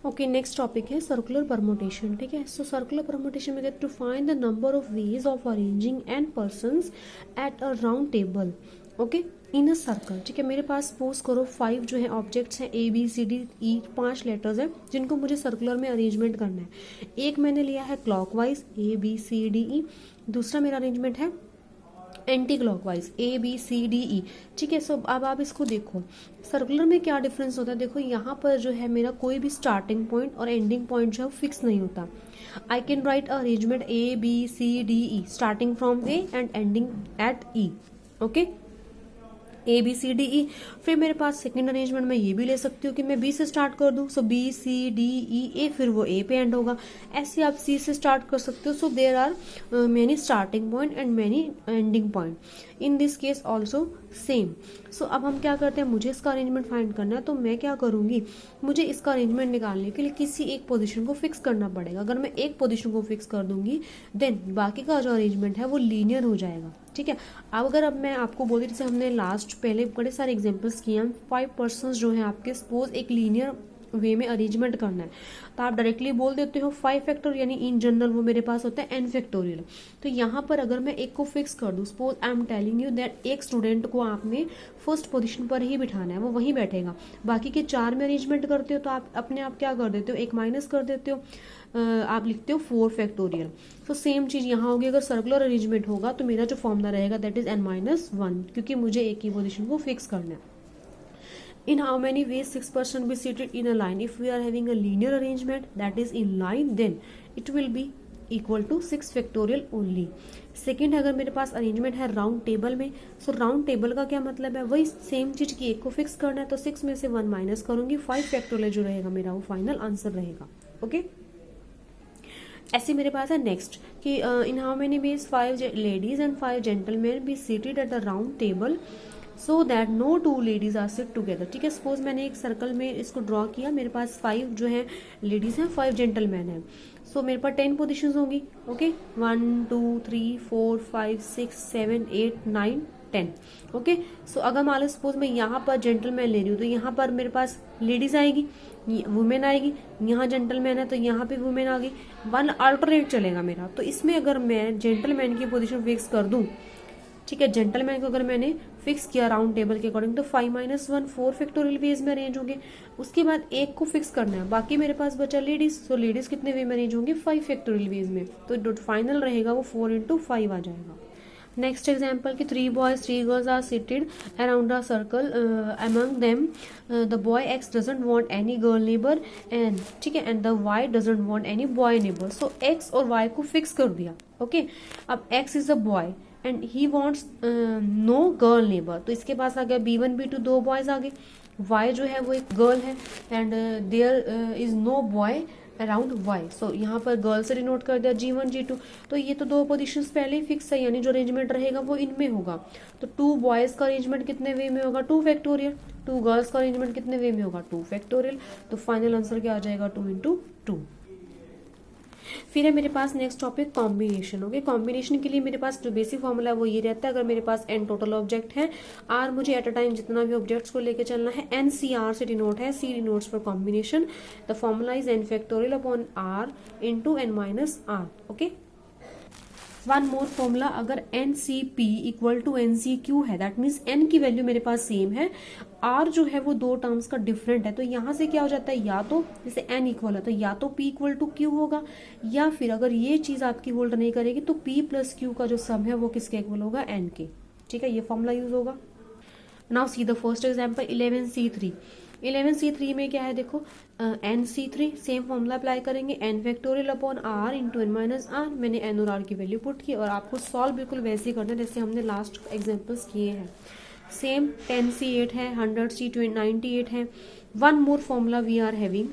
Okay, next topic है circular permutation. ठीक है, सो सर्कुलर परमुटेशन में to find the number of ways of arranging n persons at a round table okay in a circle. ठीक है, मेरे पास suppose करो 5 जो है ऑब्जेक्ट्स हैं ABCDE, 5 लेटर्स हैं जिनको मुझे सर्कुलर में अरेंजमेंट करना है। एक मैंने लिया है क्लॉकवाइज ABCDE, दूसरा मेरा अरेंजमेंट है एंटी क्लॉकवाइज ABCDE। ठीक है, सो अब आप इसको देखो सर्कुलर में क्या डिफरेंस होता है। देखो यहाँ पर जो है मेरा कोई भी स्टार्टिंग पॉइंट और एंडिंग पॉइंट जो है फिक्स नहीं होता। I can write arrangement ABCDE starting from A and ending eight E। Okay, ABCDE। फिर मेरे पास सेकेंड अरेंजमेंट में ये भी ले सकती हूँ कि मैं B से स्टार्ट कर दूँ, सो BCDE फिर वो A पे एंड होगा। ऐसे आप C से स्टार्ट कर सकते हो। So there are many starting point and many ending point, in this case also same. So अब हम क्या करते हैं, मुझे इसका अरेंजमेंट फाइंड करना है, तो मैं क्या करूंगी, मुझे इसका अरेंजमेंट निकालने के लिए किसी एक पोजीशन को फिक्स करना पड़ेगा। अगर मैं एक पोजीशन को फिक्स कर दूंगी देन बाकी का जो अरेंजमेंट है वो लीनियर हो जाएगा। ठीक है, अब मैं आपको बोलती, जैसे हमने लास्ट पहले बड़े सारे एग्जांपल्स किए हैं, 5 पर्सन्स जो हैं आपके, सपोज एक लीनियर वे में अरेंजमेंट करना है तो आप डायरेक्टली बोल देते हो 5 फैक्टर, यानी इन जनरल वो मेरे पास होता है n फैक्टोरियल। तो यहाँ पर अगर मैं एक को फिक्स कर दूँ, suppose I am telling you that एक स्टूडेंट को आपने फर्स्ट पोजीशन पर ही बिठाना है, वो वहीं बैठेगा। बाकी के 4 में अरेंजमेंट करते हो तो आप अपने आप क्या कर देते हो, एक माइनस कर देते हो, आप लिखते हो 4 फैक्टोरियल। तो सेम चीज यहाँ होगी। अगर सर्कुलर अरेंजमेंट होगा तो मेरा जो फॉर्मूला रहेगा दैट इज n-1, क्योंकि मुझे एक ही पोजीशन को फिक्स करना है। In how many ways 6 person be seated in a line? If we are having a linear arrangement that is in line, then it will be equal to 6 factorial only. Second, अगर मेरे पास arrangement है round table में, सो round table का क्या मतलब है, वही same चीज की एक को फिक्स करना है, तो 6 में से 1 माइनस करूंगी, 5 फैक्टोरियल जो रहेगा मेरा वो फाइनल आंसर रहेगा। ओके, ऐसे मेरे पास है नेक्स्ट कि in how many ways 5 ladies and 5 gentleman be seated at the round table so that no 2 ladies are sit together. ठीक है, सपोज मैंने एक सर्कल में इसको ड्रॉ किया, मेरे पास 5 जो है लेडीज हैं, 5 जेंटलमैन हैं। सो मेरे पास 10 पोजिशन होंगी। ओके, 1 2 3 4 5 6 7 8 9 10। ओके, सो अगर मान लो सपोज मैं यहाँ पर जेंटलमैन ले रही हूँ तो यहाँ पर मेरे पास लेडीज आएगी, वुमेन आएगी, यहाँ जेंटलमैन है तो यहाँ पे वुमेन आ गई, 1 अल्टरनेट चलेगा मेरा। तो इसमें अगर मैं जेंटलमैन की पोजीशन फिक्स कर दूं, ठीक है, जेंटलमैन को अगर मैंने फिक्स किया राउंड टेबल के अकॉर्डिंग, तो 5-1 4 फैक्टोरियल वेज में अरेंज होंगे। उसके बाद एक को फिक्स करना है, बाकी मेरे पास बचा लेडीज, तो लेडीज कितने वे में अरेंज होंगे, 5 फैक्टोरियल वेज में, तो फाइनल रहेगा वो 4 × 5 आ जाएगा। नेक्स्ट एग्जाम्पल कि 3 boys 3 girls are seated around a circle, among them the boy X doesn't want any girl neighbour and, ठीक है, and the Y doesn't want any boy neighbour. So X और Y को fix कर दिया। Okay, अब X is a boy and he wants no girl neighbour, तो इसके पास आ गया B1 B2 2 बॉयज आ गए। Y जो है वो एक गर्ल है and there is no boy around Y, so यहाँ पर गर्ल से डिनोट कर दिया G1 G2। तो ये तो 2 पोजीशंस पहले ही फिक्स है, यानी जो अरेंजमेंट रहेगा वो इनमें होगा। तो 2 बॉयज का अरेंजमेंट कितने वे में होगा, 2 फैक्टोरियल। 2 गर्ल्स का अरेंजमेंट कितने वे में होगा, 2 फैक्टोरियल। तो फाइनल आंसर क्या आ जाएगा, 2 × 2। फिर है मेरे पास next topic combination. Okay, combination के लिए मेरे पास जो बेसिक फॉर्मूला है वो ये रहता है, अगर मेरे पास n टोटल ऑब्जेक्ट है, r मुझे एट अ टाइम जितना भी ऑब्जेक्ट्स को लेके चलना है, n CR से डिनोट है, C denotes for combination, the formula is n factorial upon r into n-r। Okay, one more formula, अगर NCP इक्वल टू NCQ है, दैट मीन्स n की वैल्यू मेरे पास सेम है, r जो है वो 2 टर्म्स का डिफरेंट है, तो यहाँ से क्या हो जाता है, या तो जैसे n इक्वल है तो या तो p इक्वल टू q होगा, या फिर अगर ये चीज आपकी होल्ड नहीं करेगी तो p प्लस q का जो सम है वो किसके इक्वल होगा, n के। ठीक है, ये फॉर्मूला यूज होगा। Now see the first example 11C3। 11C3 में क्या है, देखो NC3 सेम फॉर्मूला अप्लाई करेंगे, n factorial upon r into n-r। मैंने n और r की वैल्यू पुट की और आपको सॉल्व बिल्कुल वैसे ही करना है जैसे हमने लास्ट एग्जाम्पल्स किए हैं। सेम 10C8 है, 100C98 है। One more formula we are having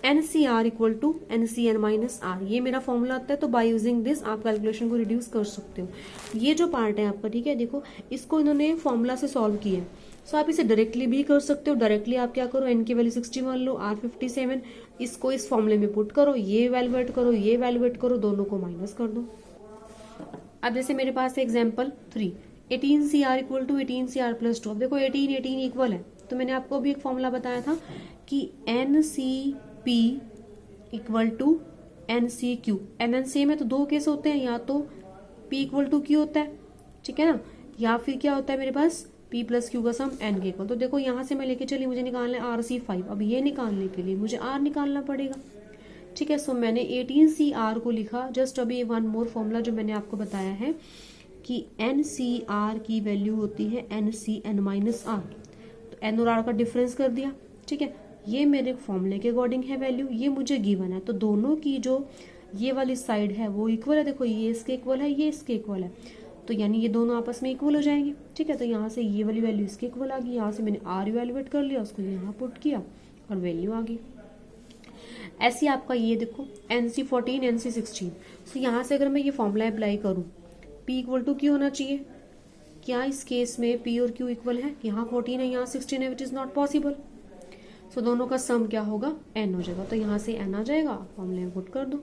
NCR equal to NCN-r, ये मेरा फॉर्मूला आता है। तो बाय यूजिंग दिस आप कैलकुलेशन को रिड्यूस कर सकते हो। ये जो पार्ट है आपका, ठीक है, देखो इसको इन्होंने फॉर्मूला से सॉल्व किया है, सो आप इसे डायरेक्टली भी कर सकते हो। डायरेक्टली आप क्या करो, n की वैल्यू 61 लो, r 57, इसको इस फॉर्मूले में पुट करो, ये वैल्यूएट करो, ये वैल्यूएट करो, दोनों को माइनस कर दो। अब जैसे मेरे पास है example 3, 18CR equal to 18CR plus 2। अब देखो 18 18 इक्वल है, तो मैंने आपको अभी एक फॉर्मूला बताया था कि n c p equal to n c q. N n same है तो दो केस होते हैं, या तो P इक्वल टू क्यू होता है, ठीक है ना, या फिर क्या होता है मेरे पास P प्लस क्यू का सम N के इक्वल। तो देखो यहाँ से मैं लेके चली, मुझे निकालना है RC5। अब ये निकालने के लिए मुझे R निकालना पड़ेगा, ठीक है। सो मैंने 18CR को लिखा। जस्ट अभी वन मोर फॉर्मूला जो मैंने आपको बताया है कि NCR की वैल्यू होती है NCN माइनस R। तो N और R का डिफरेंस कर दिया, ठीक है। ये मेरे फॉर्मूले के अकॉर्डिंग है वैल्यू, ये मुझे गिवन है। तो दोनों की जो ये वाली साइड है वो इक्वल है। देखो ये इसके इक्वल है, ये इसके इक्वल है, तो यानी ये दोनों आपस में इक्वल हो जाएंगे, ठीक है। तो यहाँ से ये वाली वैल्यू इसके इक्वल आ गई, यहाँ से मैंने R इवेलुएट कर लिया, उसको यहाँ पुट किया और वैल्यू आ गई। ऐसे आपका ये देखो NC14 NC16। तो यहाँ से अगर मैं ये फॉर्मूला अप्लाई करूँ, P इक्वल टू Q होना चाहिए। क्या इस केस में P और Q इक्वल है? यहाँ 14 है, यहाँ 16 है, विच इज नॉट पॉसिबल। सो दोनों का सम क्या होगा? N हो जाएगा। तो यहाँ से N आ जाएगा, फॉर्मूले में पुट कर दो।